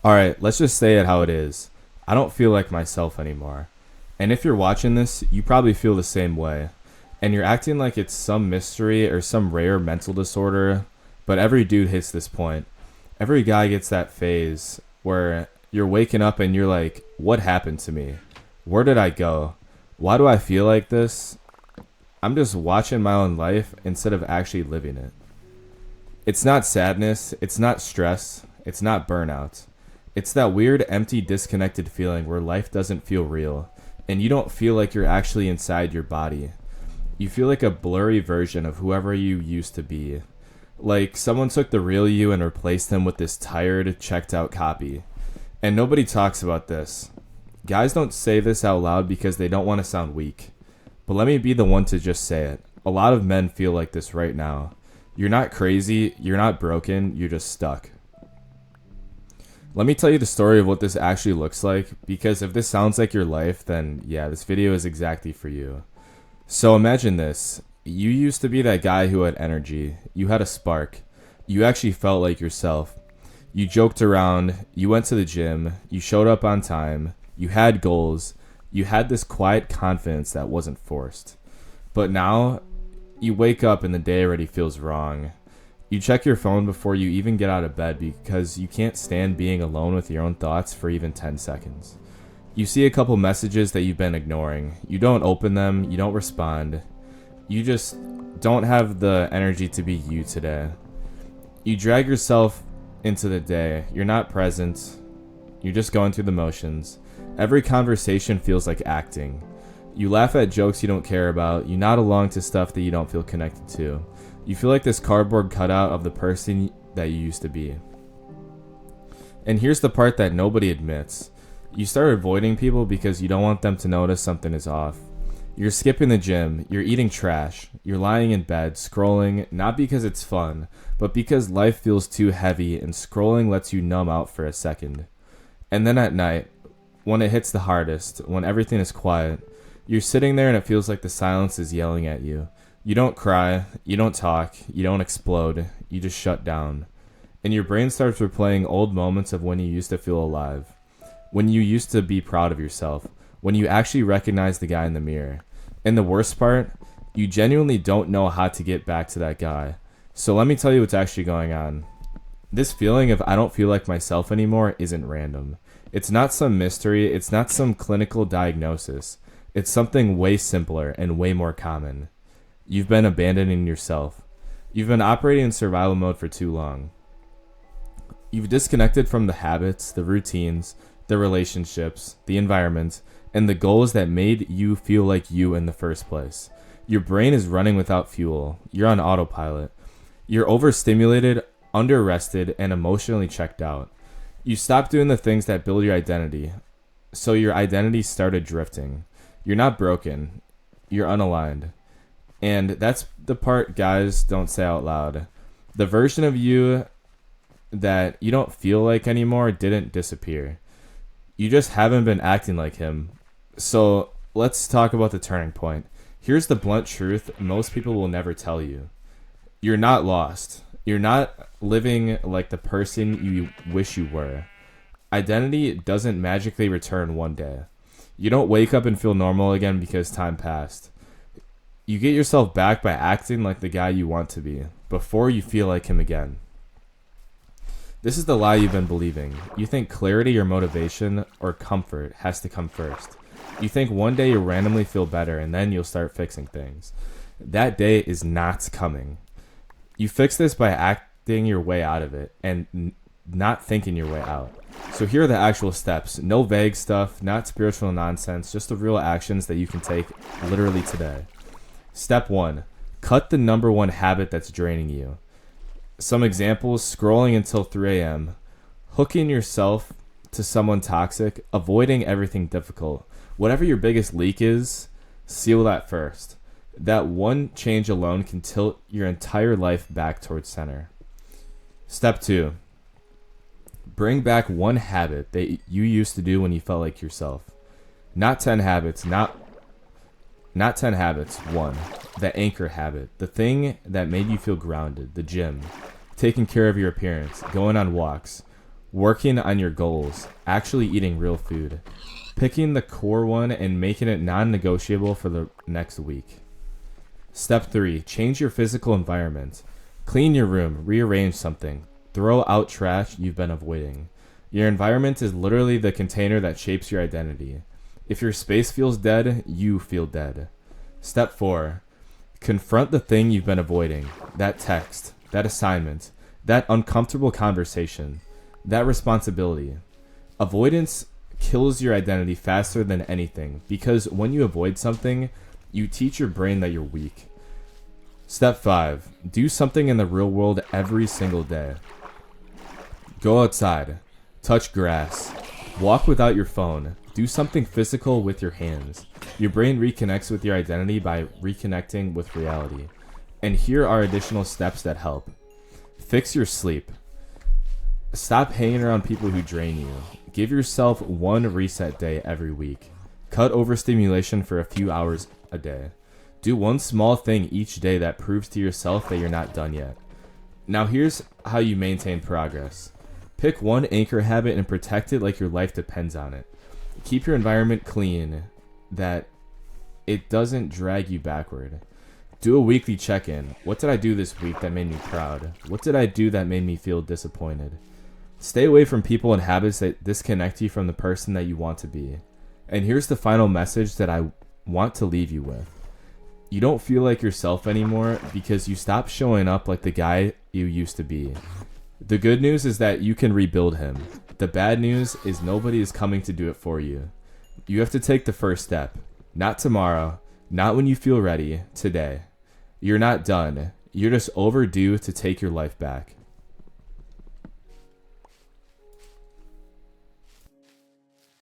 Alright, let's just say it how it is. I don't feel like myself anymore. And if you're watching this, you probably feel the same way. And you're acting like it's some mystery or some rare mental disorder, but every dude hits this point. Every guy gets that phase where you're waking up and you're like, what happened to me? Where did I go? Why do I feel like this? I'm just watching my own life instead of actually living it. It's not sadness, it's not stress, it's not burnout. It's that weird, empty, disconnected feeling where life doesn't feel real, and you don't feel like you're actually inside your body. You feel like a blurry version of whoever you used to be. Like someone took the real you and replaced them with this tired, checked out copy. And nobody talks about this. Guys don't say this out loud because they don't want to sound weak. But let me be the one to just say it. A lot of men feel like this right now. You're not crazy, you're not broken, you're just stuck. Let me tell you the story of what this actually looks like, because if this sounds like your life, then yeah, this video is exactly for you. So imagine this. You used to be that guy who had energy. You had a spark. You actually felt like yourself. You joked around, you went to the gym, you showed up on time, you had goals, you had this quiet confidence that wasn't forced. But now, you wake up and the day already feels wrong. You check your phone before you even get out of bed because you can't stand being alone with your own thoughts for even 10 seconds. You see a couple messages that you've been ignoring. You don't open them, you don't respond. You just don't have the energy to be you today. You drag yourself into the day. You're not present. You're just going through the motions. Every conversation feels like acting. You laugh at jokes you don't care about. You nod along to stuff that you don't feel connected to. You feel like this cardboard cutout of the person that you used to be. And here's the part that nobody admits. You start avoiding people because you don't want them to notice something is off. You're skipping the gym, you're eating trash, you're lying in bed, scrolling, not because it's fun, but because life feels too heavy and scrolling lets you numb out for a second. And then at night, when it hits the hardest, when everything is quiet, you're sitting there and it feels like the silence is yelling at you. You don't cry, you don't talk, you don't explode, you just shut down. And your brain starts replaying old moments of when you used to feel alive. When you used to be proud of yourself. When you actually recognize the guy in the mirror. And the worst part, you genuinely don't know how to get back to that guy. So let me tell you what's actually going on. This feeling of I don't feel like myself anymore isn't random. It's not some mystery, it's not some clinical diagnosis. It's something way simpler and way more common. You've been abandoning yourself. You've been operating in survival mode for too long. You've disconnected from the habits, the routines, the relationships, the environment, and the goals that made you feel like you in the first place. Your brain is running without fuel. You're on autopilot. You're overstimulated, under-rested, and emotionally checked out. You stopped doing the things that build your identity. So your identity started drifting. You're not broken. You're unaligned. And that's the part guys don't say out loud. The version of you that you don't feel like anymore didn't disappear. You just haven't been acting like him. So let's talk about the turning point. Here's the blunt truth most people will never tell you. You're not lost. You're not living like the person you wish you were. Identity doesn't magically return one day. You don't wake up and feel normal again because time passed. You get yourself back by acting like the guy you want to be, before you feel like him again. This is the lie you've been believing. You think clarity or motivation or comfort has to come first. You think one day you'll randomly feel better and then you'll start fixing things. That day is not coming. You fix this by acting your way out of it and not thinking your way out. So here are the actual steps. No vague stuff, not spiritual nonsense, just the real actions that you can take literally today. Step 1. Cut the number one habit that's draining you. Some examples: scrolling until 3 a.m., hooking yourself to someone toxic, avoiding everything difficult. Whatever your biggest leak is, seal that first. That one change alone can tilt your entire life back towards center. Step 2. Bring back one habit that you used to do when you felt like yourself. Not 10 habits, not 10 habits, one. The anchor habit, the thing that made you feel grounded, the gym, taking care of your appearance, going on walks, working on your goals, actually eating real food, picking the core one and making it non-negotiable for the next week. Step 3, change your physical environment. Clean your room, rearrange something, throw out trash you've been avoiding. Your environment is literally the container that shapes your identity. If your space feels dead, you feel dead. Step 4, confront the thing you've been avoiding. That text, that assignment, that uncomfortable conversation, that responsibility. Avoidance kills your identity faster than anything because when you avoid something, you teach your brain that you're weak. Step 5, do something in the real world every single day. Go outside, touch grass, walk without your phone, do something physical with your hands. Your brain reconnects with your identity by reconnecting with reality. And here are additional steps that help. Fix your sleep. Stop hanging around people who drain you. Give yourself one reset day every week. Cut overstimulation for a few hours a day. Do one small thing each day that proves to yourself that you're not done yet. Now here's how you maintain progress. Pick one anchor habit and protect it like your life depends on it. Keep your environment clean, that it doesn't drag you backward. Do a weekly check-in. What did I do this week that made me proud? What did I do that made me feel disappointed? Stay away from people and habits that disconnect you from the person that you want to be. And here's the final message that I want to leave you with. You don't feel like yourself anymore because you stopped showing up like the guy you used to be. The good news is that you can rebuild him. The bad news is nobody is coming to do it for you. You have to take the first step. Not tomorrow, not when you feel ready, today. You're not done. You're just overdue to take your life back.